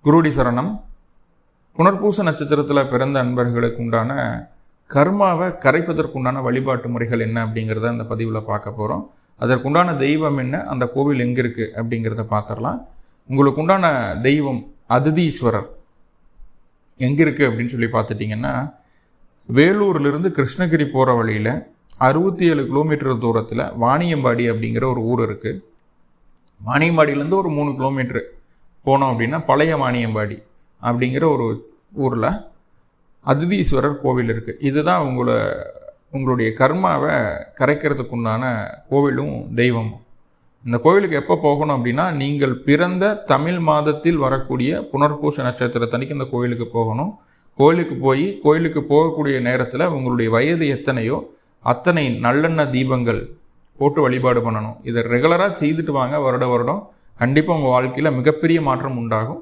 குருடி சரணம். புனர்பூச நட்சத்திரத்தில் பிறந்த அன்பர்களுக்கு உண்டான கர்மாவை கரைப்பதற்குண்டான வழிபாட்டு முறைகள் என்ன அப்படிங்கிறத அந்த பதிவில் பார்க்க போகிறோம். அதற்குண்டான தெய்வம் என்ன, அந்த கோவில் எங்கே இருக்குது அப்படிங்கிறத பார்த்துடலாம். உங்களுக்கு உண்டான தெய்வம் அதிதீஸ்வரர் எங்கே இருக்குது அப்படின்னு சொல்லி பார்த்துட்டிங்கன்னா, வேலூர்லேருந்து கிருஷ்ணகிரி போகிற வழியில் 67 கிலோமீட்டர் தூரத்தில் வாணியம்பாடி அப்படிங்கிற ஒரு ஊர் இருக்குது. வாணியம்பாடியிலேருந்து ஒரு 3 கிலோமீட்டர் போனோம் அப்படின்னா பழைய வாணியம்பாடி அப்படிங்கிற ஒரு ஊரில் அதிதீஸ்வரர் கோவில் இருக்குது. இதுதான் உங்களுடைய கர்மாவை கரைக்கிறதுக்குண்டான கோவிலும் தெய்வமும். இந்த கோவிலுக்கு எப்போ போகணும் அப்படின்னா, நீங்கள் பிறந்த தமிழ் மாதத்தில் வரக்கூடிய புனர்பூச நட்சத்திரத்தன்னைக்கு இந்த கோவிலுக்கு போகணும். கோயிலுக்கு போகக்கூடிய நேரத்தில் உங்களுடைய வயது எத்தனையோ அத்தனை நல்லெண்ணெய் தீபங்கள் போட்டு வழிபாடு பண்ணணும். இதை ரெகுலராக செய்துட்டு வாங்க. வருடம் கண்டிப்பாக உங்கள் வாழ்க்கையில் மிகப்பெரிய மாற்றம் உண்டாகும்.